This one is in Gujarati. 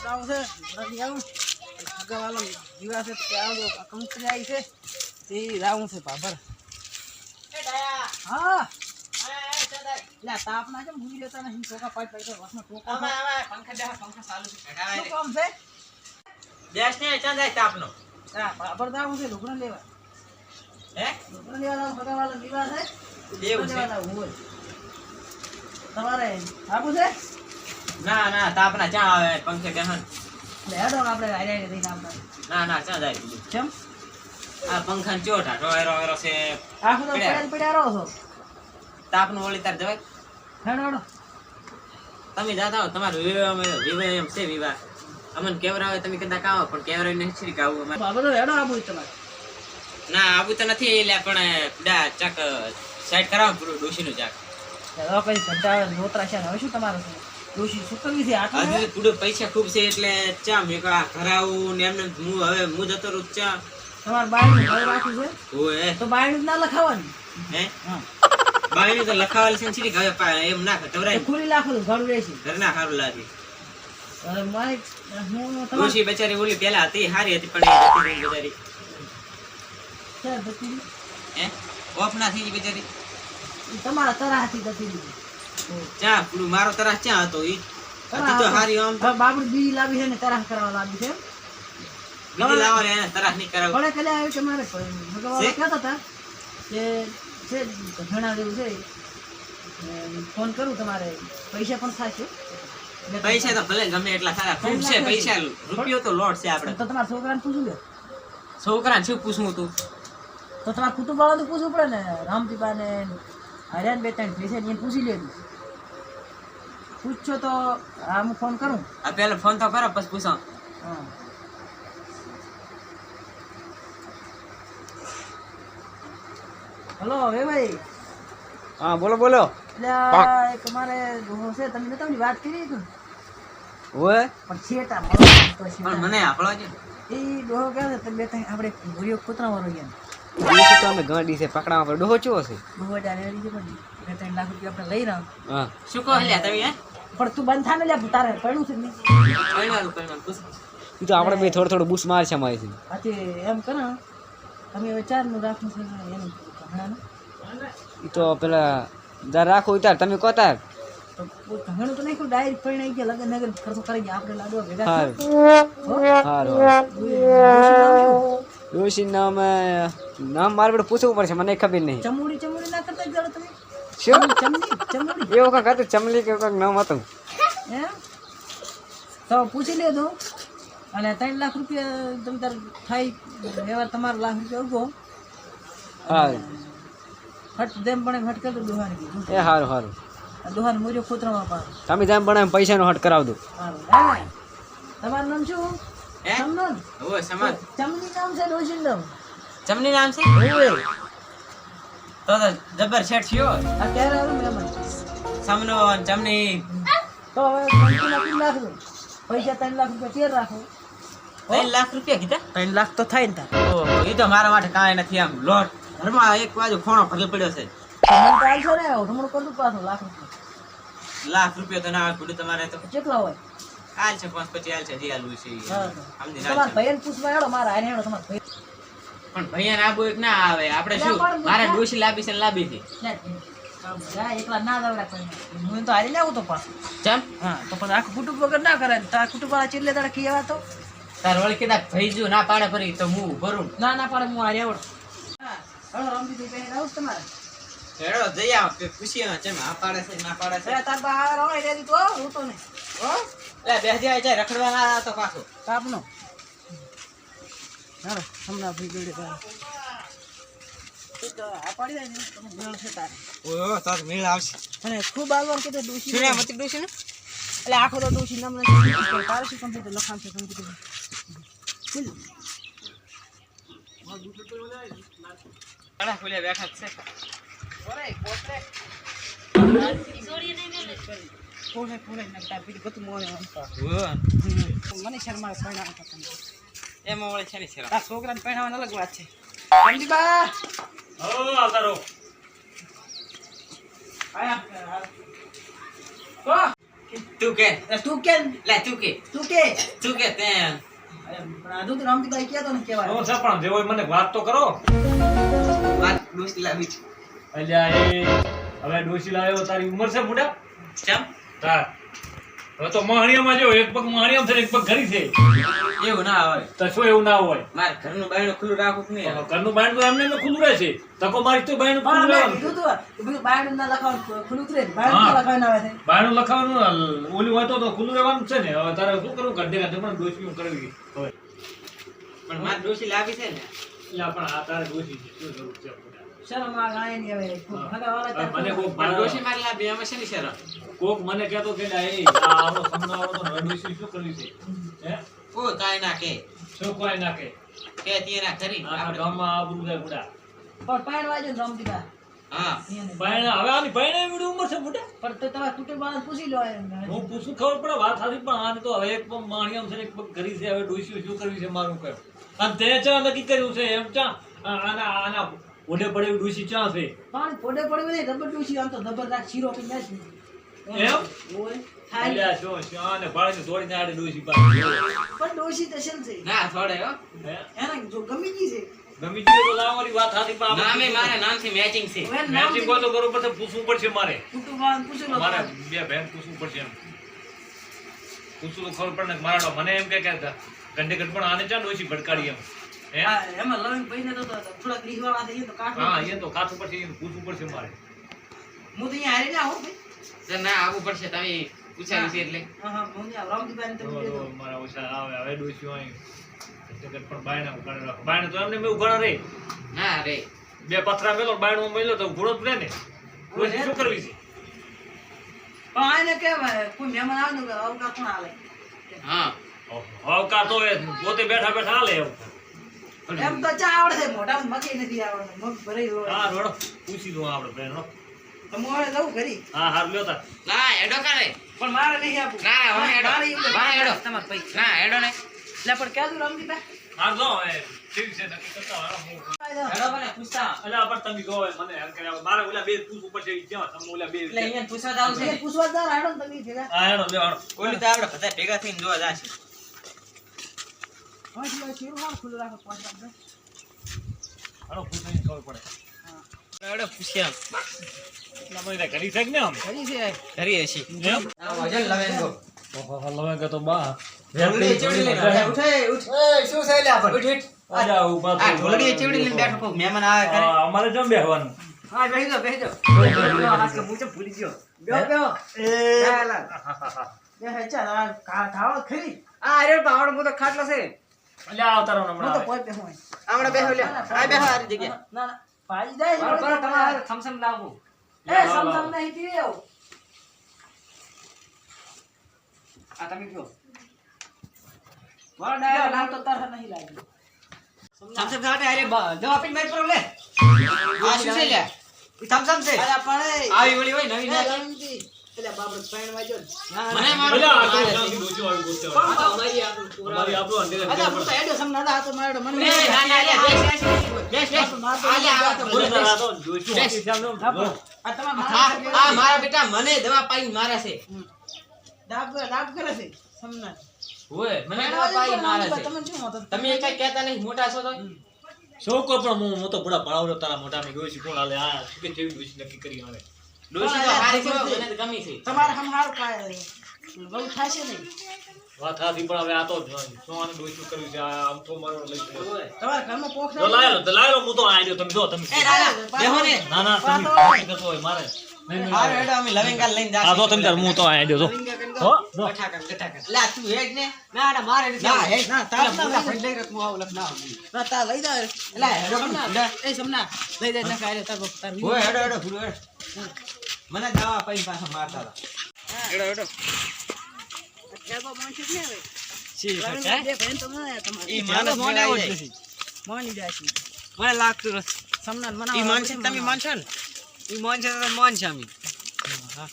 જાવ છે નથી આવું આગળવાળો જીવા છે ત્યાં કંપની આવી છે તે રાવું છે બાબર હા લા તાપ ના કેમ ભૂલી લેતા નહીં ટોકા પાડ પાડ વાસમાં ટોકા આમાં પંખા ચાલુ છે શું કામ છે દેશ ને ચાંદાય તાપનો હા બાબર જાવ છે ઢોકળા લેવા હે ઢોકળા લેવા આગળવાળો જીવા છે એવું છે હોય તમારે આપું છે ના ના તાપના ચા આવે પંખે બેહન લેડો આપણે આઈડિયા દઈને આવતા ના ના ચા જાય કેમ આ પંખા ચોટા ટોયરો વેરો છે આખો તો પડ્યા રહો છો તાપનું ઓલી તાર જવાય હેડો તમે જાતા હો તમારું વિવાહ એમ છે વિવાહ અમને કેવરાવે તમે કદાચ આવો પણ કેવરાવે નહીં છે કે આવું અમારે બાબા તો હેડો આપું તમારે ના આવું તો નથી એટલે પણ ડા ચાક સાઈડ કરાવો પૂરું ડોશીનું ચાક હવે કઈ ઘંટા નોતરા છે હવે શું તમારે ડોશી સુકવી છે આટલું હજુ થોડું પૈસા ખૂબ છે એટલે ચા મેં ઘર આવું ને એમને હું જતો રહું ચા તમારે બાયણું ઘર રાખવું છે ઓય તો બાયણું ના લખાવાનું હે હા બાયણું તો લખાવેલ છે ને સીધી હવે એમ ના ખતવરાય ખુલ્લી રાખો ઘર રહેશે ઘર ના સારું લાગે હવે મારે હું તમારે ડોશી બચારી ઓલી પેલા હતી સારી હતી પણ એ જતી રહી બચારી છે બધી હે ઓફ ના થઈ ગઈ બચારી તમારા તરાહથી બધી દીધી ચા પૂરું મારો તરાસ ચા હતો ઈ હતી તો હારી આમ હવે બાબુ બીજી લાવી છે ને તરાહ કરવા લાવી છે બીજી લાવો ને એને તરાસ નહીં કરાવ ભલે કલે આવ્યું કે મારે ભગવાન કહેતા હતા કે છે ઘણા જેવું છે ફોન કરું તમારે પૈસા પણ થશે પૈસા તો ભલે ગમે એટલા સારા ખૂબ છે પૈસા રૂપિયો તો લોટ છે આપણે તો તમારા છોકરાને પૂછું લે છોકરાને શું પૂછવું તું તો તમારા કુટુંબ વાળા તો પૂછવું પડે ને રામદીપા ને હરિયાન બે ત્રણ પૈસા એને પૂછી લેવું પૂછશો તો હા હું ફોન કરું આ પેલા ફોન તો કરો પછી પૂછો હા હલો હે ભાઈ હા બોલો બોલો એટલે આ એક મારે છે તમે નતા વાત કરી હતી ઓય પણ છેટા પણ મને આપણો છે એ ડોહો કહે છે તમે બે ત્રણ આપણે ભૂરીઓ કૂતરા વાળો ગયા દેશ તો અમે ગાડી છે પકડાવા પર ડોહો ચો છે ડોહો ડાલે છે પણ 2-3 લાખ રૂપિયા આપણે લઈ રહ્યા હા શું કહો લ્યા તમે હે પણ તું બંધ થાને લ્યા તારે પડ્યું છે ને કઈવાનું પૂછ ઈ તો આપણે બે થોડું બૂસ માર છે મારી છે આથી એમ કરો તમે વિચાર નું રાખવું છે એનું ઘણા ઈ તો પેલા જા રાખો ઉતાર તમે કોતાર તો ઘણું તો નહીં ડાયરેક્ટ પરિણાઈ ગયા લગન નગર ખર્ચો કરી ગયા આપણે લાડવા ભેગા હારું ડોશી નામ મારે બધું પૂછવું પડશે મને ખબર નહીં ચમુડી ના કરતા જરા તમે શું ચમડી એવું કાંક હતું ચમલી કે કાંક નામ હતું એમ તો પૂછી લેજો અને 3 લાખ રૂપિયા તમે તાર થાય વ્યવહાર તમારો લાખ રૂપિયા ઉગો હા હટ જેમ પણ હટ કરી દો દોહાને કીધું એ સારું સારું દોહાને મોજો ખોતરામાં પાડ તમે જેમ બનાવે પૈસાનો હટ કરાવ દો સારું હા તમારું નામ શું હે સમનન ઓય સમાજ ચમની નામ છે ડોશીન નામ ચમની નામ છે તો જબર સેટ થયો અત્યારે આવું મહેમાન સમનો ચમની તો હવે 3 લાખ રાખો પૈસા 3 લાખ રૂપિયા તેર રાખો 3 લાખ રૂપિયા કીધા 3 લાખ તો થાય ને તાર ઓહો ઈ તો મારા માટે કાંઈ નથી આમ લોટ ઘરમાં એક બાજુ ખોણો ભરેલો પડ્યો છે તમને તો આલશો ને હમણાં કરું પાછો લાખ રૂપિયા લાખ રૂપિયા તો ના પડ્યું તમારે તો કેટલા હોય હાલ છે 5-25 હાલ છે જે હાલવું છે હા સમજી તમારા ભાઈને પૂછવા હેડો મારા આને હેડો તમારા ભાઈ પણ ભૈયાને આબુ એક ના આવે આપણે શું મારે ડોશી લાવી છે ને લાવી છે જા એકલા ના દવડા કોઈ હું તો હારી લેવું તો પાછું ચમ હા તો પણ આખું કુટુંબ વગર ના કરે તારા કુટુંબ વાળા ચીલે તારા કીવા તો તાર વળી કીધા ભઈજુ ના પાડે ફરી તો હું ભરું ના પાડે હું હારી આવડ હા હળો રમજી ભાઈ આવું તમારે હેડો જઈ આવ પૂછીએ ચમ આ પાડે છે ના પાડે છે અરે તાર બહાર હોય રેડી તો હું તો નહીં હો લે બેસી જાય છે રખડવા ના તો પાછો કાપનો હાલો હમણાં ભાઈ જોડે તો આ પાડી જાય ને તમે મેળ છે તારે ઓય તાર મેળ આવશે અને ખૂબ આગળ કીધું ડોશી સુને મત ડોશી ને એટલે આખો તો ડોશી નામ નથી તારે શું કમ્પ્યુટર લખાણ છે કમ્પ્યુટર ખુલ ઘણા ખુલ્યા બેઠા છે ઓરે પોતે પોરે નકતા બીજું બધું મોને આમતા મને શર્મા પૈણા હતા એમાં વળે છે ને છે આ છોકરાને પૈણાવાની અલગ વાત છે રમજી બા હો આવતારો આયા કો તું કે તું કે લે તું કે તે અરે પણ આ દૂધ રામજીભાઈ કહેતો ને કહેવાય નો સપણ જેવો મને વાત તો કરો. વાત ડોસી લાવી છે. અલ્યા એ હવે ડોશી લાવ્યો તારી ઉંમર છે મોટા ચમ તાર હવે તો મહાણિયામાં જો એક પગ મહાણિયામાં છે ને એક પગ ઘરી છે એવું ના હોય. તો શું એવું ના હોય? મારે ઘરનું બાયણું ખુલ્લું રાખવું કે નહીં? ઘરનું બાયણું તો એમને એમને ખુલ્લું રહે છે. તકો મારી તો બાયણું પણ ખુલ્લું મેં રહેવાનું. કીધું તું કે બધું બાયણું ના લખાવાનું ખુલ્લું જ રહે બાયણું તો લખાવીને આવે છે બાયણું લખાવાનું ઓલું હોય તો ખુલ્લું રહેવાનું છે ને. હવે તારે શું કરવું? ગઢે ગઢે પણ ડોશી કરવી હવે પણ મારે ડોસી લાવી છે ને. એટલે પણ આ તારે ડોશી છે શું જરૂર છે? શરમ આ ગાય ની હવે હગાવાળા હવે મને કોક પણ ડોસી મારે લાવી એમાં શેની શરમ? કોક મને કહેતો કે લા, એ આ આનો સમજાવો તો હવે ડોશી શું કરવી છે? હે કોઈ કાંઈ ના કે શું કોઈ નાખે કે તે ના કરી આખા આપણે. ગામમાં આબરૂ જાય બુડા. પણ પાયણ વાજો ને રામજીભા હા બાયણે હવે આની બાયણે એવડી ઉંમર છે મોટા. પણ તો તમારા કુટુંબવાળાને પૂછી લો એમ. હું પૂછું ખબર પડે વાત સાચી પણ આને તો હવે એક પગ માણિયામ છે ને એક પગ ઘરી છે. હવે ડોશી શું કરવી છે મારું કહ્યું. અને તે ચા નક્કી કર્યું છે એમ ચા આના ઓઢે પડે એવી ડોશી ચા છે પાણી પોડે પડ્યું નહીં રબર ડૂસી આમ તો જબરદસ્ત શીરો પી નાખી એમ? ઓય થાય અલ્યા શું શું આને ભાળીને દોડીને આડે ડોશી પાસે. પણ ડોસી તો શેમ છે ના થોડે હો. હે? એને જો ગમી ગઈ છે ગમી ગયું તો લાવવાની વાત સાચી પણ આપણે નામે મારા નામથી મેચિંગ છે. હવે નામ મેચિંગ હોય તો બરોબર તો પૂછવું પડશે મારે. કુટુંબવાળાને પૂછી લો મારે બે બહેન પૂછવું પડશે એમ. પૂછવું તો ખબર પડે ને મારા તો મને એમ કે ગંડે ગંડ પણ આને ચા ડોશી ભડકાડી એમ. હે? હા, એમાં લવિંગ ભાઈને તો થોડાક રીહવાળા થઈ તો કાઢો હા એ તો કાથું પડશે એને પૂછવું પડશે મારે. હું તો અહીંયા હારે ના આવું ભાઈ તો ના આવવું પડશે તમે પૂછાવી છે એટલે. હા હા હું ત્યાં રામજીભાઈને તમે તો કીધું મારા ઓછા આવે હવે ડોશી હોય જગત પણ બાયણે ઉગાડી રાખો. બાયણે તો એમને મેં ઉગાડા રે ના રે બે પથરા મેલો બાયણું મેલો તો ઘોડો જ રહે ને. ડોશી શું કરવી છે? પણ આને કહેવાય કોઈ મહેમાન આવે ને અવકાશ કોણ હાલે હા અવકાર તો એ પોતે બેઠા બેઠા હાલે એવું. એમ તો ચા આવડે છે મોઢામાં મકઈ નથી આવડતું મગ ભરાઈ રહ્યો હા રોડો પૂછી દઉં આપણે બેન હો. તો હું હવે જવું ઘરી હા હાર લ્યો તાર. ના એડો કરે. પણ મારે નહીં આપવું ના ના વાહ એડો મારે એવું વાહ એડો. તમારે પૈસા ના એડો ને એટલે પણ ક્યાં રામજીભાઈ હાર જો હવે ઠીક છે નક્કી કરતા હાલો હું. એડો બને પૂછતા અલ્યા પણ તમે કહો હવે મને હેરાન કર્યા. મારે ઓલા બે પૂછવું પડશે ઈ ક્યાં તમે ઓલા બે એટલે અહીંયા પૂછવા જાવ છે. પૂછવા જા રાડો ને તમે ભેગા હા હેડો લ્યો હાડો. ઓલી તો આપણે બધા ભેગા થઈને જોવા જાશે. હા એટલે શેરું હાલ ખુલ્લું રાખો પાંચ વાગે હાડો પૂછવાની ખબર પડે. એડો પૂછ્યા એટલા બધા કરી શકે ને આમ. ઘરી છે કરીએ છીએ. એમ? આ વજન લવેંગો. ઓહો લવે તો બા. ઢોલડી ચેવડી લઈને ઉઠે ઉઠ. એ શું છે લે આપણ? ઉઠ ઉઠ. આજા ઊભા આ ઢોલડી ચેવડી લઈને બેઠો કોક મહેમાન આવે કરે. અમારે જમ બેહવાનું. હા બેહી જાઓ બેહી જાઓ આજ કે મુજબ ભૂલી ગયો. બેહો બેહો એ ચાલ બેહે ચાલ આ ખાવા ખરી આ અરે પાવડ મો તો ખાટલો છે. અલ્યા આવતારો હું હમણાં તો આવે. પોઈ બેહું અહીં. આમણે બેહો લે. આ બેહો આ જગ્યા. ના ના ભાઈ જાય છે. પર તમારે થમસમ લાવવું. એ સમસમ નહીં પીવે એવું. આ તમે કયો. મારા ડાયર નામ તો તરહ નહીં લાગ્યું. થમસમ સાથે અરે દવા પીને મારી પર લે. આ શું છે લે? ઈ થમસમ છે. અલા પણ એ આવી ઓલી હોય નવી એ નાખી. લવિંગજી. એટલે બાબત પાણી વાજો ને. મને મારો અલ્યા આ તો ક્યાંથી ડોશી આવી ગોતે પણ વાળી. તો અમારી આપણું પૂરા. અમારી આપણું અંડે અલા હું તો હેડો સમના ના હતો મારો મને એ ના ના લે બેસ બેસ બેસ. આ લે આ તો બોલે બોલે બેસ. તો ડોશી હોતી છે આમ જો. આ તમારા હા મારા આ મારા બેટા મને દવા પાઈ મારે છે. દાબ કરે છે સમના ઓય મને દવા પાઈ મારે છે. તમે શું હતો તમે કઈ કહેતા નહીં મોટા છો તો. શું કહો પણ હું તો બડા પડાવરો તારા મોટાની ડોશી કોણ હાલે આ શું કે જેવી ડોશી નક્કી કરી આવે. ડોશી તો હારી છે મને તો ગમી છે. તમારે હમ હારું કાય બહુ થાશે નહીં વાત હાથી પણ હવે આ તો શું આને ડોશી કરવી છે આ આમ તો મારો લઈ ગયો. ઓય તમારા ઘરમાં પોખ તો લાય લો હું તો આઈ રહ્યો તમે જો તમે. એ રાજા બેહો ને. ના ના તમે પાછી કરતો હોય મારે. નહીં, નહીં, હારે નહીં. હેડો અમે લવિંગા લઈને જાશે. આ જો તમે તાર હું તો આઈ રહ્યો જો. લવિંગા કન હો, ગો. જો. ગઠા કન. લા તું હેડ ને. ના ના મારે નથી. ના હેડ ના તાર તાર ના ના ફંડે રત મો આવ લખ ના. ના તા લઈ જાવ લા હેડો સમના એ સમના લઈ જાય ના કાય તાર તાર ઓય હેડો હેડો ફૂલો હેડ. મને દવા પાઈ પાછા મારતા હતા. હેડો હેડો. કેબો માનશે ને હવે સી લવિંગ બે ભાઈ તો મને તમારે ઈ માણસ મોને આવો જ માની જાય છે મને લાગતું સમના ઈ મના માનશે તમે માનશો ને ઈ માનશે તો માનશે અમે. હા